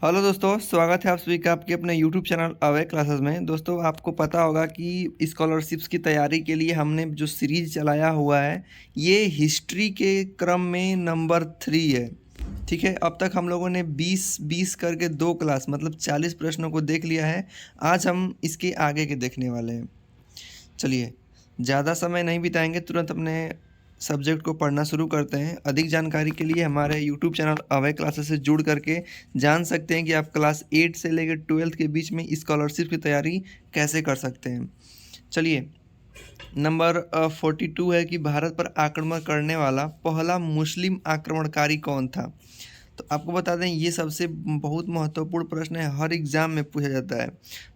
Hello दोस्तों, स्वागत है आप सभी का आपके अपने यूट्यूब चैनल अवे क्लासेस में। दोस्तों, आपको पता होगा कि स्कॉलरशिप्स की तैयारी के लिए हमने जो सीरीज चलाया हुआ है, ये हिस्ट्री के क्रम में नंबर 3 है। ठीक है, अब तक हम लोगों ने 20-20 करके 2 क्लास मतलब 40 प्रश्नों को देख लिया है। आज हम इसके आगे के देखने वाले हैं। चलिए, ज़्यादा समय नहीं बिताएंगे, तुरंत अपने सब्जेक्ट को पढ़ना शुरू करते हैं। अधिक जानकारी के लिए हमारे यूट्यूब चैनल अवे क्लासेस से जुड़ करके जान सकते हैं कि आप क्लास 8 से लेकर 12th के बीच में स्कॉलरशिप की तैयारी कैसे कर सकते हैं। चलिए, नंबर 42 है कि भारत पर आक्रमण करने वाला पहला मुस्लिम आक्रमणकारी कौन था। तो आपको बता दें, ये सबसे बहुत महत्वपूर्ण प्रश्न है, हर एग्जाम में पूछा जाता है।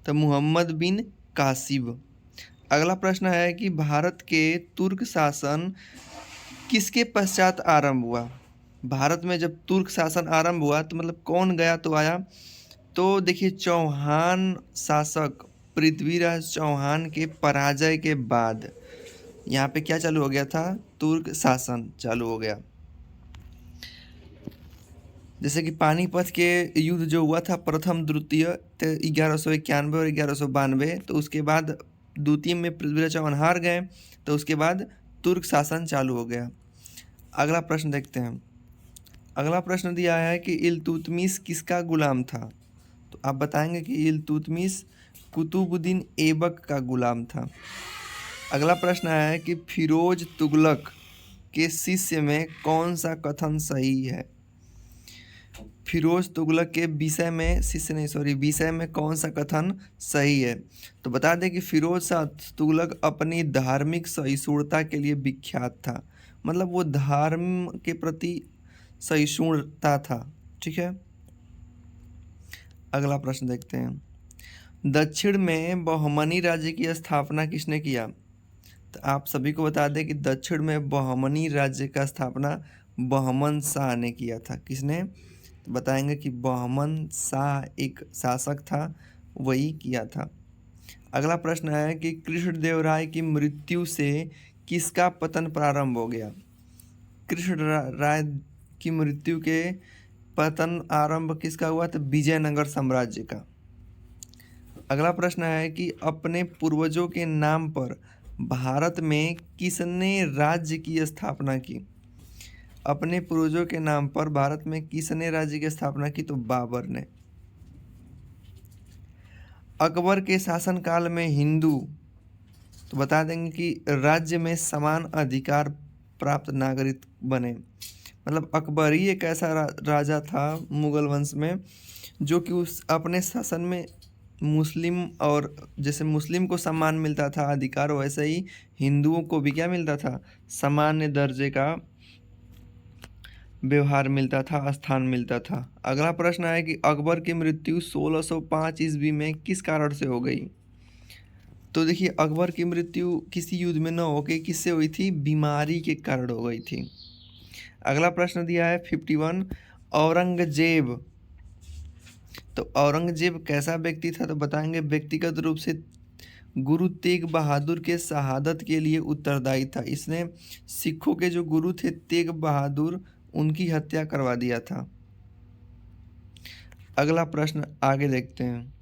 तो मोहम्मद बिन कासिब। अगला प्रश्न है कि भारत के तुर्क शासन किसके पश्चात आरंभ हुआ। भारत में जब तुर्क शासन आरंभ हुआ तो मतलब कौन गया तो आया। तो देखिए, चौहान शासक पृथ्वीराज चौहान के पराजय के बाद यहाँ पे क्या चालू हो गया था, तुर्क शासन चालू हो गया। जैसे कि पानीपत के युद्ध जो हुआ था प्रथम द्वितीय 1191 और 1192, तो उसके बाद द्वितीय में पृथ्वीराज चौहान हार गए, तो उसके बाद तुर्क शासन चालू हो गया। अगला प्रश्न देखते हैं। अगला प्रश्न दिया है कि इल्तुतमिश किसका गुलाम था। तो आप बताएंगे कि इल्तुतमिश कुतुबुद्दीन ऐबक का गुलाम था। अगला प्रश्न है कि फिरोज तुगलक के शिष्य में कौन सा कथन सही है। फिरोज तुगलक के विषय में विषय में कौन सा कथन सही है। तो बता दें कि फिरोज शाह तुगलक अपनी धार्मिक सहिष्णुता के लिए विख्यात था। मतलब वो धर्म के प्रति सहिष्णुता था। ठीक है, अगला प्रश्न देखते हैं। दक्षिण में बहमनी राज्य की स्थापना किसने किया। तो आप सभी को बता दें कि दक्षिण में बहमनी राज्य का स्थापना बहमन शाह ने किया था। किसने, तो बताएंगे कि बहमन शाह एक शासक था, वही किया था। अगला प्रश्न है कि कृष्णदेवराय की मृत्यु से किसका पतन प्रारंभ हो गया। कृष्णराय की मृत्यु के पतन आरंभ किसका हुआ, तो विजयनगर साम्राज्य का। अगला प्रश्न है कि अपने पूर्वजों के नाम पर भारत में किसने राज्य की स्थापना की। अपने पूर्वजों के नाम पर भारत में किसने राज्य की स्थापना की, तो बाबर ने। अकबर के शासनकाल में हिंदू, तो बता देंगे कि राज्य में समान अधिकार प्राप्त नागरिक बने। मतलब अकबर ही एक ऐसा राजा था मुगल वंश में जो कि उस अपने शासन में मुस्लिम, और जैसे मुस्लिम को सम्मान मिलता था अधिकार, वैसे ही हिंदुओं को भी क्या मिलता था, सामान्य दर्जे का व्यवहार मिलता था, स्थान मिलता था। अगला प्रश्न है कि अकबर की मृत्यु 1605 ईस्वी में किस कारण से हो गई। तो देखिए, अकबर की मृत्यु किसी युद्ध में न होकर किससे हुई थी, बीमारी के कारण हो गई थी। अगला प्रश्न दिया है 51, औरंगजेब। तो औरंगजेब कैसा व्यक्ति था, तो बताएंगे व्यक्तिगत रूप से गुरु तेग बहादुर के शहादत के लिए उत्तरदायी था। इसने सिखों के जो गुरु थे तेग बहादुर, उनकी हत्या करवा दिया था। अगला प्रश्न आगे देखते हैं।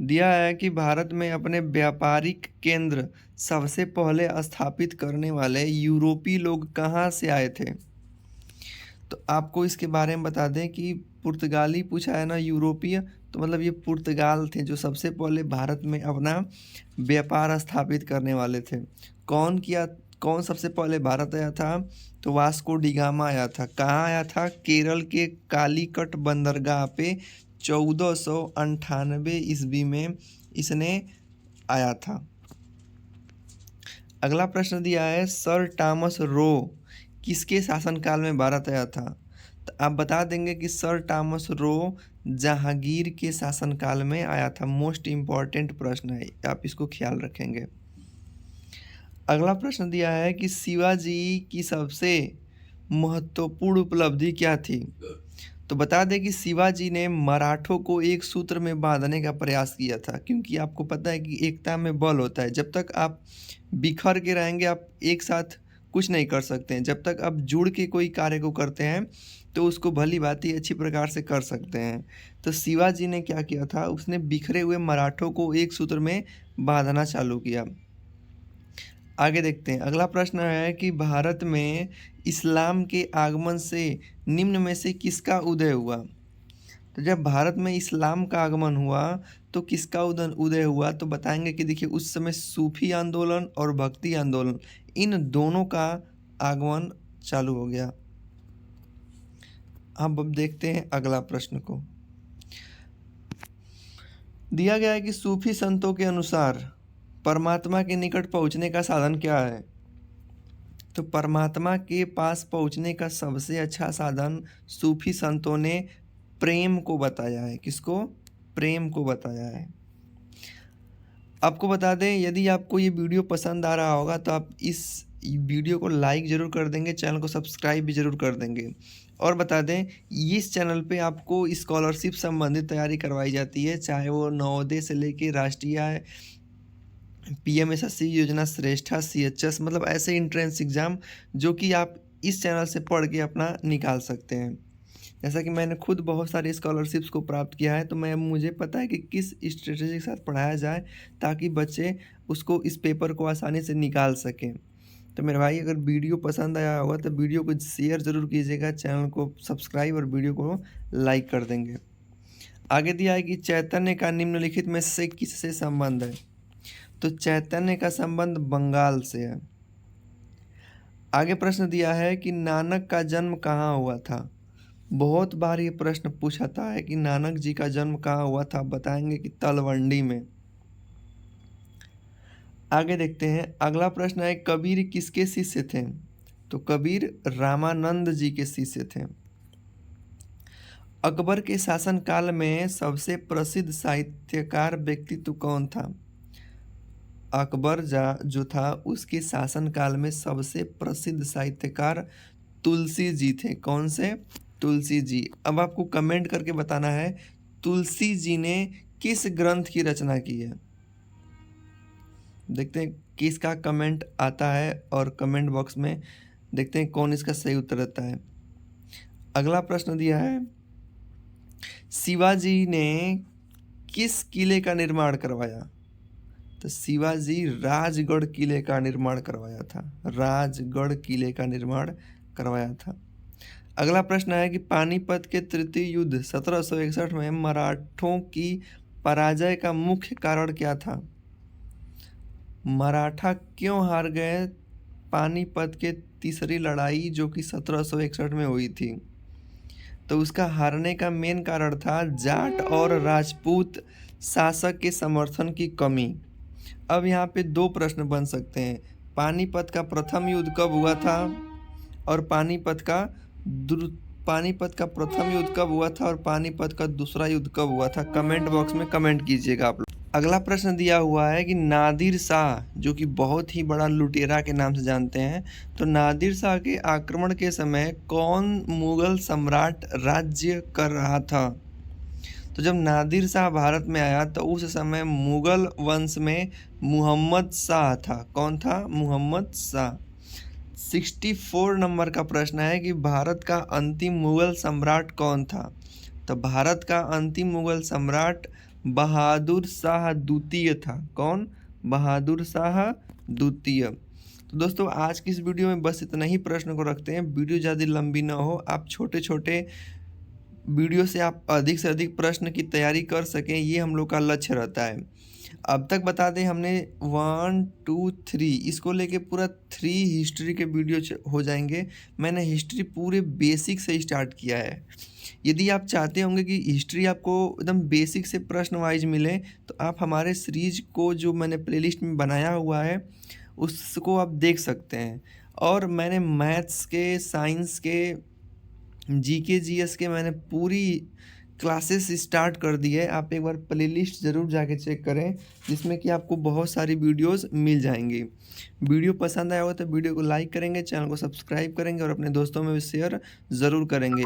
दिया है कि भारत में अपने व्यापारिक केंद्र सबसे पहले स्थापित करने वाले यूरोपीय लोग कहाँ से आए थे। तो आपको इसके बारे में बता दें कि पुर्तगाली पूछा है ना, यूरोपीय, तो मतलब ये पुर्तगाल थे जो सबसे पहले भारत में अपना व्यापार स्थापित करने वाले थे। कौन सबसे पहले भारत आया था, तो वास्को डिगामा आया था। कहाँ आया था, केरल के कालीकट बंदरगाह पे 1498 ईस्वी में इसने आया था। अगला प्रश्न दिया है, सर टॉमस रो किसके शासनकाल में भारत आया था। तो आप बता देंगे कि सर टॉमस रो जहांगीर के शासनकाल में आया था। मोस्ट इम्पॉर्टेंट प्रश्न है, आप इसको ख्याल रखेंगे। अगला प्रश्न दिया है कि शिवाजी की सबसे महत्वपूर्ण उपलब्धि क्या थी। तो बता दें कि शिवाजी ने मराठों को एक सूत्र में बांधने का प्रयास किया था, क्योंकि आपको पता है कि एकता में बल होता है। जब तक आप बिखर के रहेंगे, आप एक साथ कुछ नहीं कर सकते हैं। जब तक आप जुड़ के कोई कार्य को करते हैं, तो उसको भली-भाँति अच्छी प्रकार से कर सकते हैं। तो शिवाजी ने क्या किया था, उसने बिखरे हुए मराठों को एक सूत्र में बाँधना चालू किया। आगे देखते हैं, अगला प्रश्न है कि भारत में इस्लाम के आगमन से निम्न में से किसका उदय हुआ? तो जब भारत में इस्लाम का आगमन हुआ तो किसका उदय हुआ? तो बताएंगे कि देखिए उस समय सूफी आंदोलन और भक्ति आंदोलन, इन दोनों का आगमन चालू हो गया। अब देखते हैं अगला प्रश्न को। दिया गया है कि सूफी संतों के अनुसार परमात्मा के निकट पहुंचने का साधन क्या है? तो परमात्मा के पास पहुंचने का सबसे अच्छा साधन सूफी संतों ने प्रेम को बताया है। किसको? प्रेम को बताया है। आपको बता दें, यदि आपको ये वीडियो पसंद आ रहा होगा तो आप इस वीडियो को लाइक ज़रूर कर देंगे, चैनल को सब्सक्राइब भी ज़रूर कर देंगे। और बता दें, इस चैनल पे आपको स्कॉलरशिप संबंधित तैयारी करवाई जाती है, चाहे वो नवोदय से लेके राष्ट्रीय PMSSC योजना श्रेष्ठा CHS, मतलब ऐसे एंट्रेंस एग्ज़ाम जो कि आप इस चैनल से पढ़ के अपना निकाल सकते हैं। जैसा कि मैंने खुद बहुत सारी स्कॉलरशिप्स को प्राप्त किया है, तो मुझे पता है कि किस स्ट्रेटजी के साथ पढ़ाया जाए ताकि बच्चे उसको, इस पेपर को आसानी से निकाल सकें। तो मेरे भाई, अगर वीडियो पसंद आया होगा तो वीडियो को शेयर ज़रूर कीजिएगा, चैनल को सब्सक्राइब और वीडियो को लाइक कर देंगे। आगे दिया है कि चैतन्य का निम्नलिखित में से किससे संबंध है? तो चैतन्य का संबंध बंगाल से है। आगे प्रश्न दिया है कि नानक का जन्म कहाँ हुआ था? बहुत बार ये प्रश्न पूछा था है कि नानक जी का जन्म कहाँ हुआ था, बताएंगे कि तलवंडी में। आगे देखते हैं, अगला प्रश्न है कबीर किसके शिष्य थे? तो कबीर रामानंद जी के शिष्य थे। अकबर के शासनकाल में सबसे प्रसिद्ध साहित्यकार व्यक्तित्व कौन था? अकबर जो था उसके शासनकाल में सबसे प्रसिद्ध साहित्यकार तुलसी जी थे। कौन से? तुलसी जी। अब आपको कमेंट करके बताना है तुलसी जी ने किस ग्रंथ की रचना की है। देखते हैं किसका कमेंट आता है और कमेंट बॉक्स में देखते हैं कौन इसका सही उत्तर देता है। अगला प्रश्न दिया है, शिवाजी ने किस किले का निर्माण करवाया? तो शिवाजी राजगढ़ किले का निर्माण करवाया था। राजगढ़ किले का निर्माण करवाया था। अगला प्रश्न है कि पानीपत के तृतीय युद्ध 1761 में मराठों की पराजय का मुख्य कारण क्या था? मराठा क्यों हार गए पानीपत के तीसरी लड़ाई जो कि 1761 में हुई थी? तो उसका हारने का मेन कारण था जाट और राजपूत शासक के समर्थन की कमी। अब यहाँ पे दो प्रश्न बन सकते हैं, पानीपत का प्रथम युद्ध कब हुआ था और पानीपत का प्रथम युद्ध कब हुआ था और पानीपत का दूसरा युद्ध कब हुआ था? कमेंट बॉक्स में कमेंट कीजिएगा आप लोग। अगला प्रश्न दिया हुआ है कि नादिर शाह, जो कि बहुत ही बड़ा लुटेरा के नाम से जानते हैं, तो नादिर शाह के आक्रमण के समय कौन मुगल सम्राट राज्य कर रहा था? तो जब नादिर शाह भारत में आया तो उस समय मुगल वंश में मुहम्मद शाह था। कौन था? मुहम्मद शाह। 64 नंबर का प्रश्न है कि भारत का अंतिम मुगल सम्राट कौन था? तो भारत का अंतिम मुगल सम्राट बहादुर शाह द्वितीय था। कौन? बहादुर शाह द्वितीय। तो दोस्तों, आज की इस वीडियो में बस इतना ही प्रश्न को रखते हैं। वीडियो ज़्यादा लंबी ना हो, आप छोटे छोटे वीडियो से आप अधिक से अधिक प्रश्न की तैयारी कर सकें, ये हम लोग का लक्ष्य रहता है। अब तक बता दें, हमने 1 2 3 इसको लेके पूरा 3 हिस्ट्री के वीडियो हो जाएंगे। मैंने हिस्ट्री पूरे बेसिक से स्टार्ट किया है। यदि आप चाहते होंगे कि हिस्ट्री आपको एकदम बेसिक से प्रश्न वाइज मिले तो आप हमारे सीरीज को जो मैंने प्लेलिस्ट में बनाया हुआ है उसको आप देख सकते हैं। और मैंने मैथ्स के, साइंस के, GK GS के मैंने पूरी क्लासेस स्टार्ट कर दी है। आप एक बार प्लेलिस्ट ज़रूर जाके चेक करें, जिसमें कि आपको बहुत सारी वीडियोस मिल जाएंगी। वीडियो पसंद आया हो तो वीडियो को लाइक करेंगे, चैनल को सब्सक्राइब करेंगे और अपने दोस्तों में भी शेयर ज़रूर करेंगे।